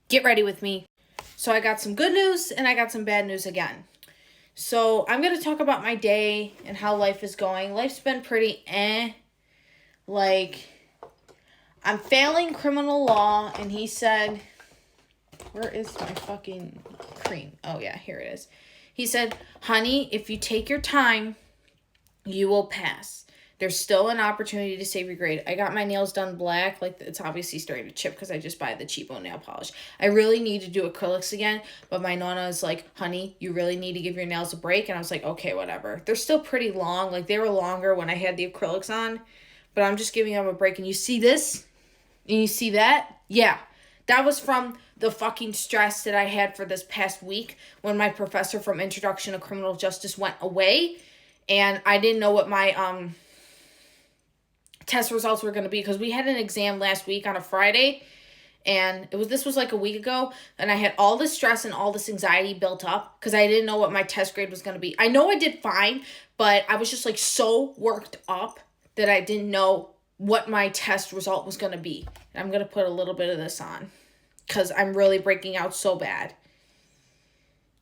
Get ready with me. So I got some good news and I got some bad news again. So I'm going to talk about my day and how life is going. Life's been pretty Like, I'm failing criminal law, and he said, where is my fucking cream? Oh, yeah, here it is. He said, honey, if you take your time, you will pass. There's still an opportunity to save your grade. I got my nails done black. Like, it's obviously starting to chip because I just buy the cheapo nail polish. I really need to do acrylics again, but my nonna is like, honey, you really need to give your nails a break. And I was like, okay, whatever. They're still pretty long. Like, they were longer when I had the acrylics on, but I'm just giving them a break. And you see this? And you see that? Yeah. That was from the fucking stress that I had for this past week when my professor from Introduction to Criminal Justice went away. And I didn't know what my test results were going to be because we had an exam last week on a Friday, and this was like a week ago, and I had all this stress and all this anxiety built up because I didn't know what my test grade was going to be. I know I did fine, but I was just like so worked up that I didn't know what my test result was going to be. And I'm going to put a little bit of this on because I'm really breaking out so bad.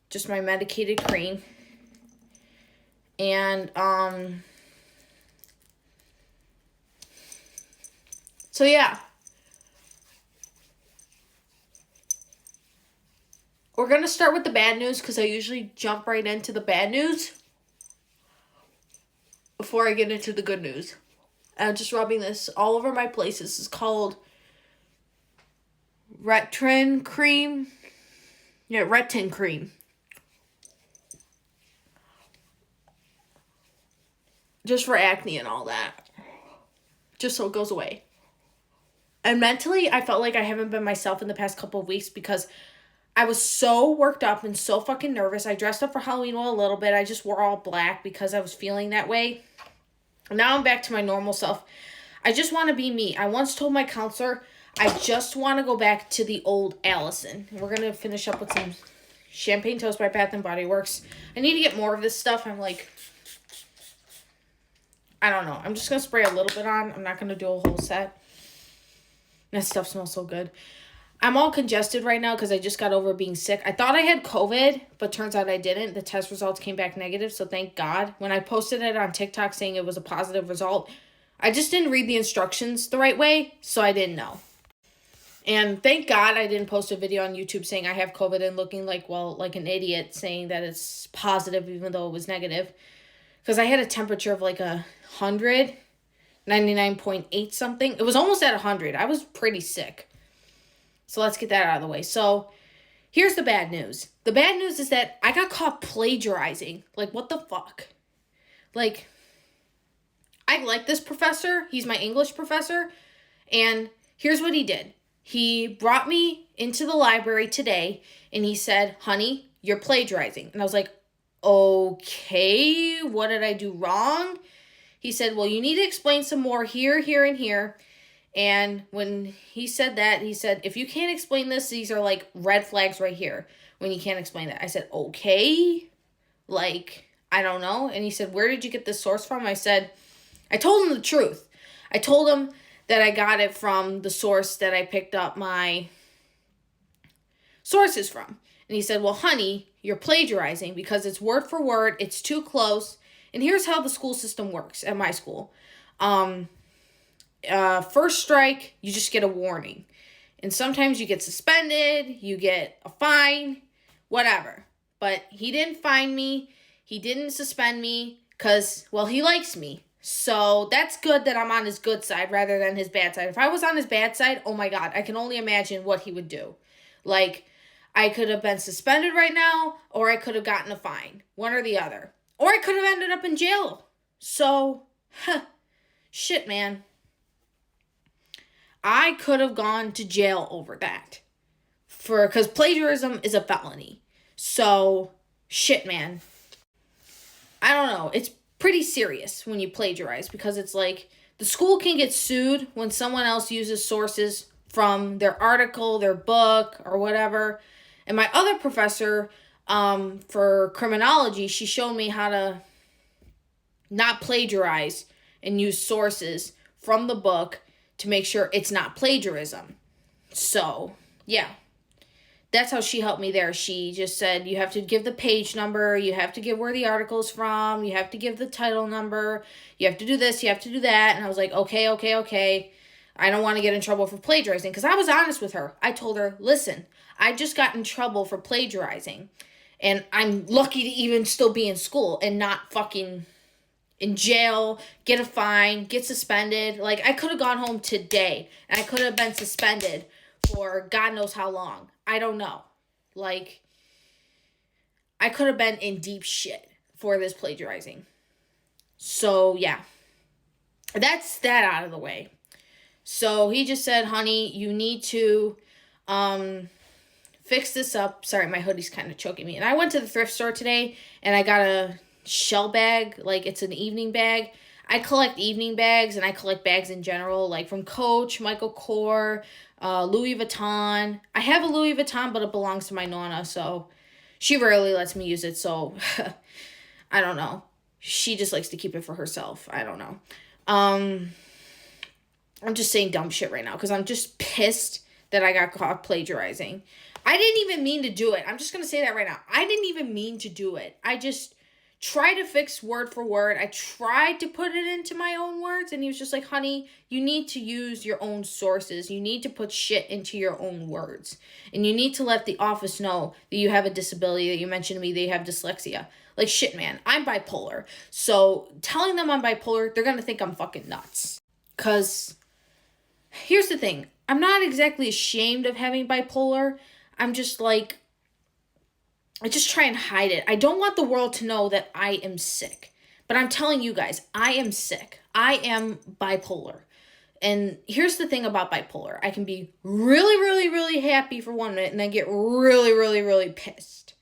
Just my medicated cream. And, so yeah. We're going to start with the bad news because I usually jump right into the bad news before I get into the good news. I'm just rubbing this all over my place. This is called Retin cream. Yeah, Retin cream. Just for acne and all that. Just so it goes away. And mentally, I felt like I haven't been myself in the past couple of weeks because I was so worked up and so fucking nervous. I dressed up for Halloween a little bit. I just wore all black because I was feeling that way. Now I'm back to my normal self. I just want to be me. I once told my counselor, I just want to go back to the old Allison. We're going to finish up with some Champagne Toast by Bath & Body Works. I need to get more of this stuff. I'm like, I don't know. I'm just going to spray a little bit on. I'm not going to do a whole set. That stuff smells so good. I'm all congested right now because I just got over being sick. I thought I had COVID, but turns out I didn't. The test results came back negative, so thank God. When I posted it on TikTok saying it was a positive result, I just didn't read the instructions the right way, so I didn't know. And thank God I didn't post a video on YouTube saying I have COVID and looking like an idiot saying that it's positive even though it was negative. Because I had a temperature of like 100, 99.8 something. It was almost at 100. I was pretty sick. So let's get that out of the way. So here's the bad news. The bad news is that I got caught plagiarizing. Like, what the fuck? Like, I like this professor. He's my English professor. And here's what he did. He brought me into the library today and he said, honey, you're plagiarizing. And I was like, okay, what did I do wrong? He said, well, you need to explain some more here, here, and here. And when he said that, he said, if you can't explain this, these are like red flags right here when you can't explain that. I said, okay, like, I don't know. And he said, where did you get this source from? I said, I told him the truth. I told him that I got it from the source that I picked up my sources from. And he said, well, honey, you're plagiarizing because it's word for word. It's too close. And here's how the school system works at my school. First strike, you just get a warning. And sometimes you get suspended, you get a fine, whatever. But he didn't fine me. He didn't suspend me because, well, he likes me. So that's good that I'm on his good side rather than his bad side. If I was on his bad side, oh my God, I can only imagine what he would do. Like, I could have been suspended right now, or I could have gotten a fine. One or the other. Or I could have ended up in jail. So, shit, man. I could have gone to jail over that. Because plagiarism is a felony. So, shit, man. I don't know. It's pretty serious when you plagiarize because it's like the school can get sued when someone else uses sources from their article, their book, or whatever. And my other professor for criminology, she showed me how to not plagiarize and use sources from the book to make sure it's not plagiarism. So, yeah. that's how she helped me there. She just said, you have to give the page number, you have to give where the article's from, you have to give the title number, you have to do this, you have to do that. And I was like, okay. I don't want to get in trouble for plagiarizing, because I was honest with her. I told her, listen, I just got in trouble for plagiarizing, and I'm lucky to even still be in school and not fucking in jail, get a fine, get suspended. Like, I could have gone home today, and I could have been suspended for God knows how long. I don't know. Like, I could have been in deep shit for this plagiarizing. So, yeah. That's that out of the way. So, he just said, honey, you need to fix this up. Sorry, my hoodie's kind of choking me. And I went to the thrift store today, and I got a shell bag. Like, it's an evening bag. I collect evening bags, and I collect bags in general, like from Coach, Michael Kors, Louis Vuitton. I have a Louis Vuitton, but it belongs to my Nonna, so she rarely lets me use it, so I don't know. She just likes to keep it for herself. I don't know. I'm just saying dumb shit right now, because I'm just pissed that I got caught plagiarizing. I didn't even mean to do it. I'm just going to say that right now. I didn't even mean to do it. I just tried to fix word for word. I tried to put it into my own words, and he was just like, honey, you need to use your own sources. You need to put shit into your own words. And you need to let the office know that you have a disability, that you mentioned to me that you have dyslexia. Like, shit, man, I'm bipolar. So telling them I'm bipolar, they're going to think I'm fucking nuts. Because here's the thing. I'm not exactly ashamed of having bipolar. I'm just like, I just try and hide it. I don't want the world to know that I am sick. But I'm telling you guys, I am sick. I am bipolar. And here's the thing about bipolar. I can be really, really, really happy for 1 minute and then get really, really, really pissed.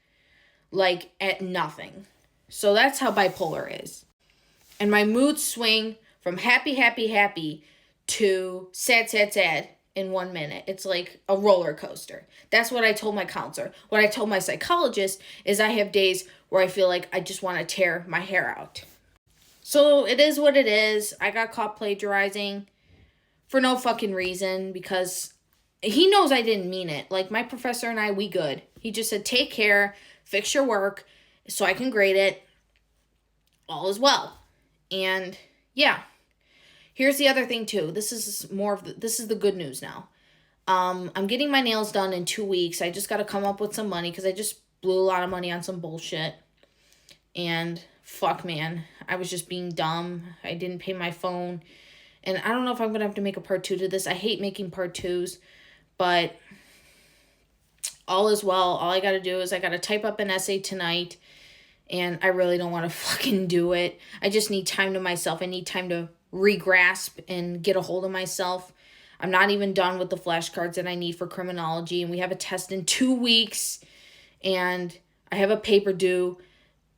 Like, at nothing. So that's how bipolar is. And my moods swing from happy, happy, happy to sad, sad, sad in 1 minute. It's like a roller coaster. That's what I told my counselor. What I told my psychologist is I have days where I feel like I just want to tear my hair out. So it is what it is. I got caught plagiarizing for no fucking reason, because he knows I didn't mean it. Like, my professor and I, we good. He just said, take care, fix your work so I can grade it. All is well. And yeah. Here's the other thing too. This is the good news now. I'm getting my nails done in 2 weeks. I just got to come up with some money, because I just blew a lot of money on some bullshit. And fuck, man, I was just being dumb. I didn't pay my phone. And I don't know if I'm going to have to make a part 2 to this. I hate making part 2s, but all is well. All I got to do is I got to type up an essay tonight, and I really don't want to fucking do it. I just need time to myself. I need time to re-grasp and get a hold of myself. I'm not even done with the flashcards that I need for criminology, and we have a test in 2 weeks, and I have a paper due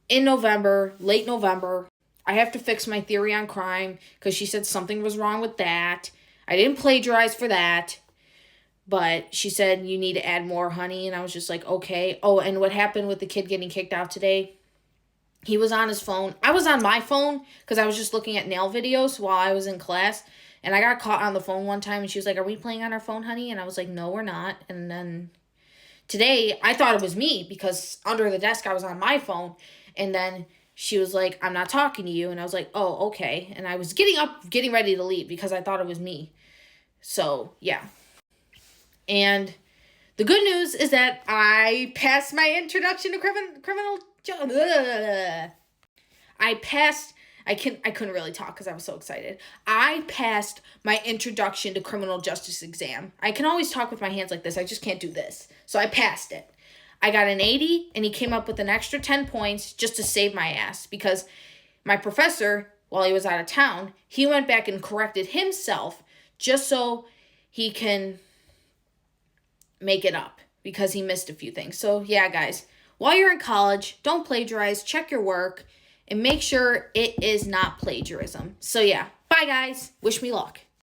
in November, late November. I have to fix my theory on crime, because she said something was wrong with that. I didn't plagiarize for that, but she said, you need to add more, honey, and I was just like, okay. Oh, and what happened with the kid getting kicked out today? He was on his phone. I was on my phone because I was just looking at nail videos while I was in class. And I got caught on the phone one time, and she was like, are we playing on our phone, honey? And I was like, no, we're not. And then today, I thought it was me, because under the desk, I was on my phone. And then she was like, I'm not talking to you. And I was like, oh, okay. And I was getting up, getting ready to leave, because I thought it was me. So, yeah. And the good news is that I passed my introduction to criminal I couldn't really talk because I was so excited. I passed my introduction to criminal justice exam. I can always talk with my hands like this. I just can't do this. So I passed it. I got an 80, and he came up with an extra 10 points just to save my ass, because my professor, while he was out of town, he went back and corrected himself just so he can make it up, because he missed a few things. So yeah, guys, while you're in college, don't plagiarize, check your work, and make sure it is not plagiarism. So yeah, bye guys, wish me luck.